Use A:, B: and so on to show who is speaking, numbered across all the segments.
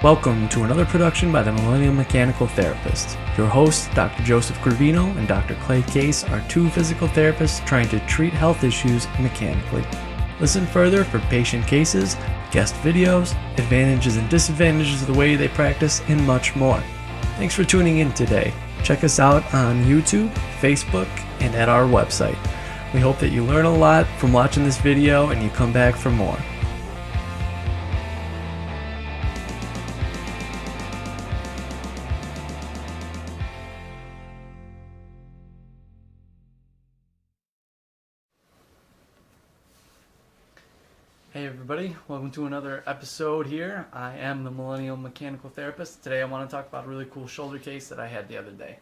A: Welcome to another production by the Millennial Mechanical Therapist. Your hosts, Dr. Joseph Gravino and Dr. Clay Case, are two physical therapists trying to treat health issues mechanically. Listen further for patient cases, guest videos, advantages and disadvantages of the way they practice, and much more. Thanks for tuning in today. Check us out on YouTube, Facebook, and at our website. We hope that you learn a lot from watching this video and you come back for more. Hey everybody, welcome to another episode here. I am the Millennial Mechanical Therapist. Today I want to talk about a really cool shoulder case that I had the other day.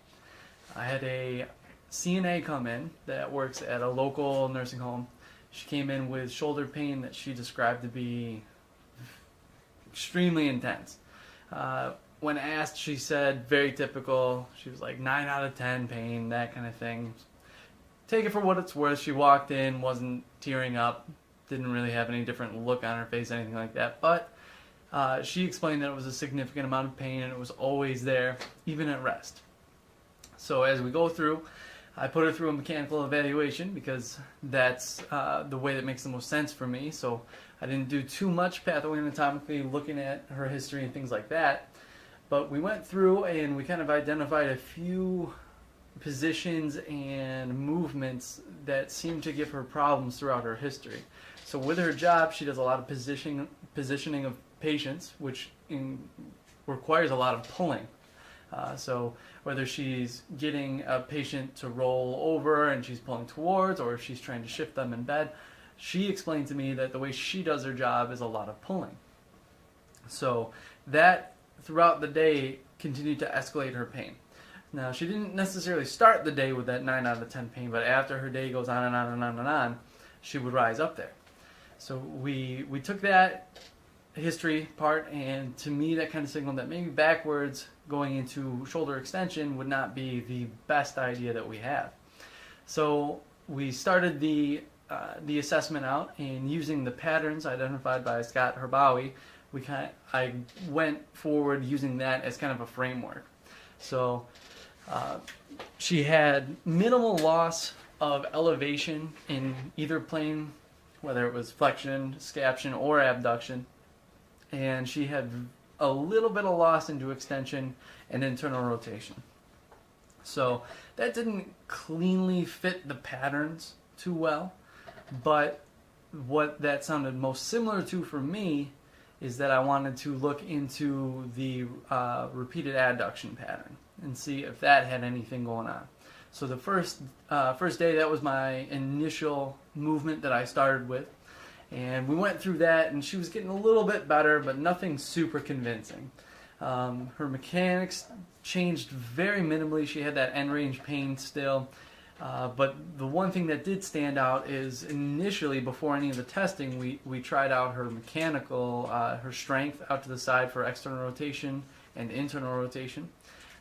A: I had a CNA come in that works at a local nursing home. She came in with shoulder pain that she described to be extremely intense. When asked, she said very typical. She was like 9 out of 10 pain, that kind of thing. Take it for what it's worth. She walked in, wasn't tearing up, didn't really have any different look on her face, anything like that. But she explained that it was a significant amount of pain and it was always there, even at rest. So as we go through, I put her through a mechanical evaluation because that's the way that makes the most sense for me. So I didn't do too much pathoanatomically looking at her history and things like that. But we went through and we kind of identified a few positions and movements that seem to give her problems throughout her history. So with her job, she does a lot of positioning of patients, which requires a lot of pulling. So whether she's getting a patient to roll over and she's pulling towards, or if she's trying to shift them in bed, she explained to me that the way she does her job is a lot of pulling. So that throughout the day continued to escalate her pain. Now, she didn't necessarily start the day with that 9 out of 10 pain, but after her day goes on and on and on and on, she would rise up there. So we took that history part, and to me that kind of signaled that maybe backwards going into shoulder extension would not be the best idea that we have. So we started the assessment out, and using the patterns identified by Scott Herbawi, I went forward using that as kind of a framework. So she had minimal loss of elevation in either plane, whether it was flexion, scaption, or abduction, and she had a little bit of loss into extension and internal rotation. So that didn't cleanly fit the patterns too well, but what that sounded most similar to for me is that I wanted to look into the repeated adduction pattern and see if that had anything going on. So the first day, that was my initial movement that I started with, and we went through that, and she was getting a little bit better, but nothing super convincing. Her mechanics changed very minimally. She had that end range pain still, but the one thing that did stand out is initially, before any of the testing, we tried out her mechanical, her strength out to the side for external rotation and internal rotation.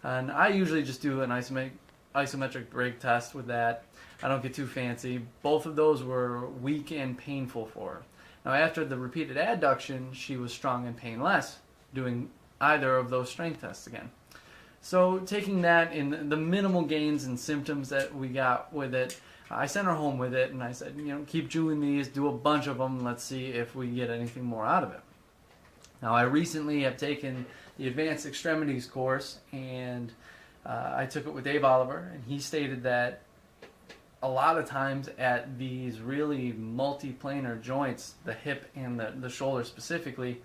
A: And I usually just do an isometric brake test with that. I don't get too fancy. Both of those were weak and painful for her. Now after the repeated adduction, she was strong and painless doing either of those strength tests again. So taking that in the minimal gains and symptoms that we got with it, I sent her home with it and I said, keep doing these, do a bunch of them, let's see if we get anything more out of it. Now I recently have taken the Advanced Extremities course, and I took it with Dave Oliver, and he stated that a lot of times at these really multiplanar joints, the hip and the shoulder specifically,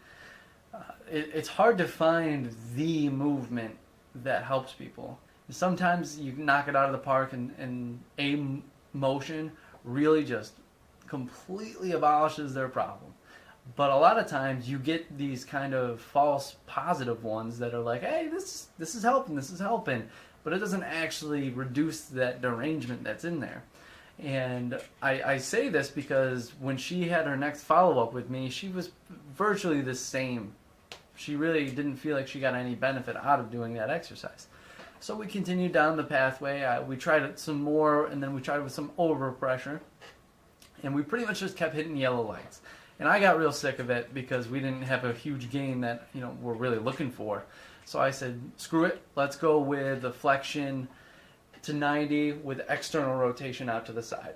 A: it's hard to find the movement that helps people. Sometimes you knock it out of the park and a motion really just completely abolishes their problem. But a lot of times you get these kind of false positive ones that are like, hey, this is helping, but it doesn't actually reduce that derangement that's in there. And I say this because when she had her next follow-up with me, she was virtually the same. She really didn't feel like she got any benefit out of doing that exercise. So we continued down the pathway. We tried it some more, and then we tried with some overpressure. And we pretty much just kept hitting yellow lights. And I got real sick of it because we didn't have a huge gain that, we're really looking for. So I said, screw it, let's go with the flexion to 90 with external rotation out to the side.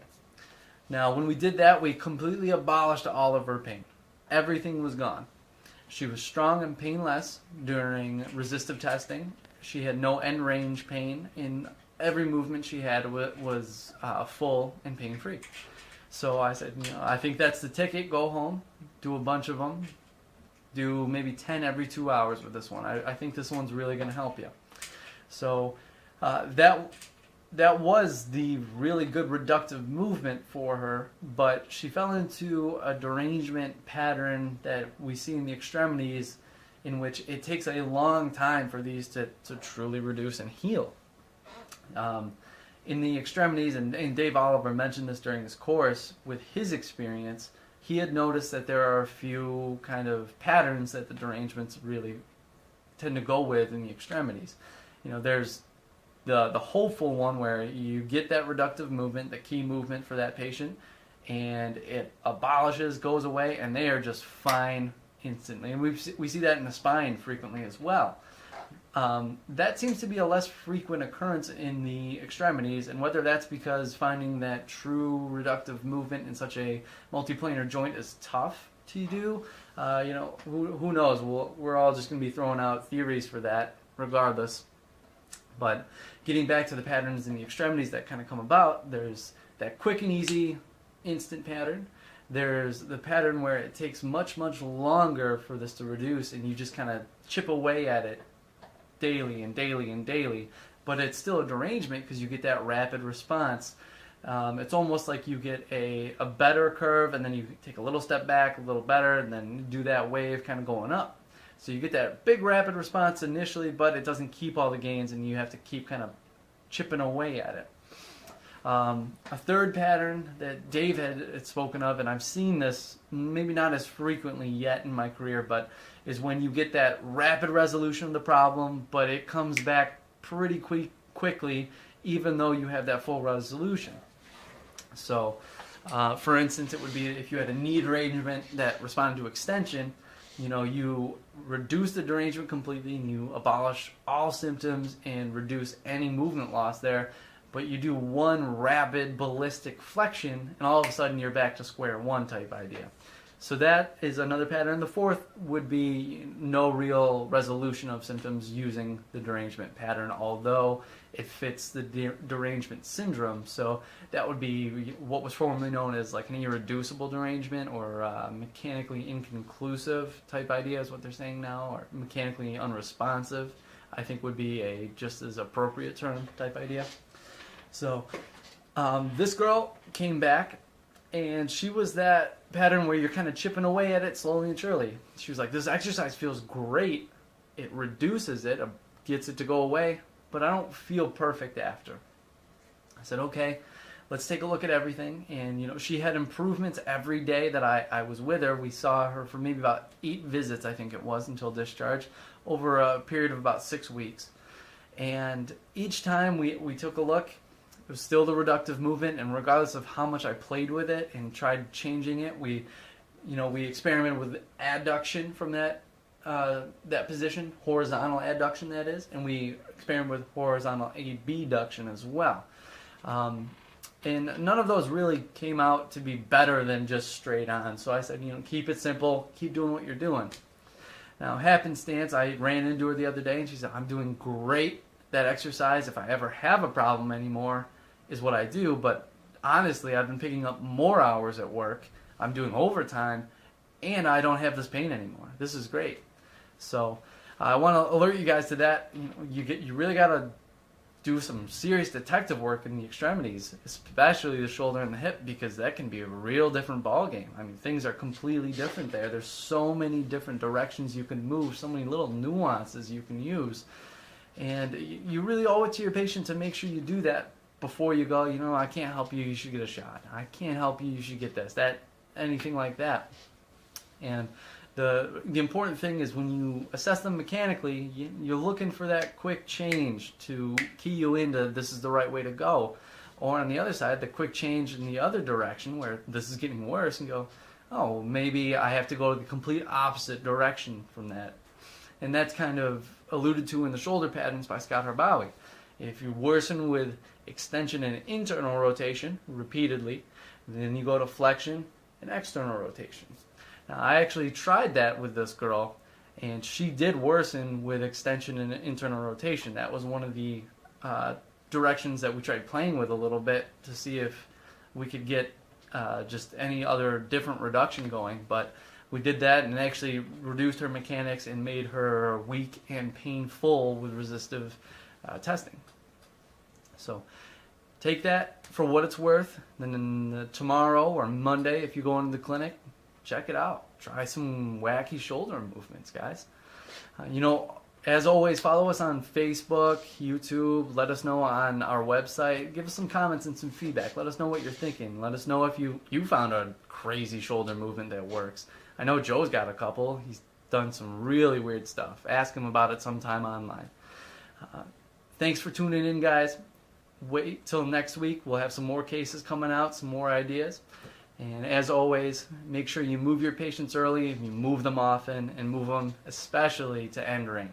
A: Now, when we did that, we completely abolished all of her pain. Everything was gone. She was strong and painless during resistive testing. She had no end range pain, and every movement she had was full and pain-free. So I said, I think that's the ticket. Go home, do a bunch of them, do maybe 10 every 2 hours with this one. I think this one's really going to help you. So that was the really good reductive movement for her, but she fell into a derangement pattern that we see in the extremities, in which it takes a long time for these to truly reduce and heal. In the extremities, and Dave Oliver mentioned this during his course, with his experience, he had noticed that there are a few kind of patterns that the derangements really tend to go with in the extremities. There's the hopeful one where you get that reductive movement, the key movement for that patient, and it abolishes, goes away, and they are just fine instantly. And we see that in the spine frequently as well. That seems to be a less frequent occurrence in the extremities, and whether that's because finding that true reductive movement in such a multiplanar joint is tough to do, who knows? We're all just going to be throwing out theories for that regardless. But getting back to the patterns in the extremities that kind of come about, there's that quick and easy instant pattern. There's the pattern where it takes much, much longer for this to reduce, and you just kind of chip away at it daily and daily and daily, but it's still a derangement because you get that rapid response. It's almost like you get a better curve, and then you take a little step back, a little better, and then do that wave kind of going up. So you get that big rapid response initially, but it doesn't keep all the gains, and you have to keep kind of chipping away at it. A third pattern that Dave had spoken of, and I've seen this maybe not as frequently yet in my career, but is when you get that rapid resolution of the problem, but it comes back pretty quickly, even though you have that full resolution. So, for instance, it would be if you had a knee derangement that responded to extension, you reduce the derangement completely and you abolish all symptoms and reduce any movement loss there, but you do one rapid ballistic flexion and all of a sudden you're back to square one type idea. So that is another pattern. The fourth would be no real resolution of symptoms using the derangement pattern, although it fits the derangement syndrome. So that would be what was formerly known as like an irreducible derangement, or mechanically inconclusive type idea is what they're saying now, or mechanically unresponsive, I think would be a just as appropriate term type idea. So this girl came back, and she was that pattern where you're kind of chipping away at it slowly and surely. She was like, this exercise feels great. It reduces it, gets it to go away, but I don't feel perfect after. I said, okay, let's take a look at everything. And, she had improvements every day that I was with her. We saw her for maybe about 8 visits, I think it was, until discharge, over a period of about 6 weeks. And each time we took a look, it was still the reductive movement, and regardless of how much I played with it and tried changing it, we experimented with adduction from that position, horizontal adduction that is, and we experimented with horizontal abduction as well. And none of those really came out to be better than just straight on. So I said, keep it simple, keep doing what you're doing. Now, happenstance, I ran into her the other day, and she said, I'm doing great. That exercise, if I ever have a problem anymore, is what I do, but honestly, I've been picking up more hours at work. I'm doing overtime, and I don't have this pain anymore. This is great. So I want to alert you guys to that. You really got to do some serious detective work in the extremities, especially the shoulder and the hip, because that can be a real different ball game. I mean, things are completely different there. There's so many different directions you can move, so many little nuances you can use. And you really owe it to your patient to make sure you do that before you go, I can't help you, you should get a shot. I can't help you, you should get this, that, anything like that. And the important thing is when you assess them mechanically, you're looking for that quick change to key you into this is the right way to go. Or on the other side, the quick change in the other direction where this is getting worse and go, oh, maybe I have to go the complete opposite direction from that. And that's kind of alluded to in the shoulder patterns by Scott Harbawi. If you worsen with extension and internal rotation repeatedly, then you go to flexion and external rotation. Now, I actually tried that with this girl, and she did worsen with extension and internal rotation. That was one of the directions that we tried playing with a little bit to see if we could get just any other different reduction going. But we did that and actually reduced her mechanics and made her weak and painful with resistive testing. So take that for what it's worth. Then tomorrow or Monday, if you go into the clinic, check it out. Try some wacky shoulder movements, guys. As always, follow us on Facebook, YouTube. Let us know on our website. Give us some comments and some feedback. Let us know what you're thinking. Let us know if you found a crazy shoulder movement that works. I know Joe's got a couple. He's done some really weird stuff. Ask him about it sometime online. Thanks for tuning in, guys. Wait till next week. We'll have some more cases coming out, some more ideas. And as always, make sure you move your patients early, you move them often, and move them especially to end range.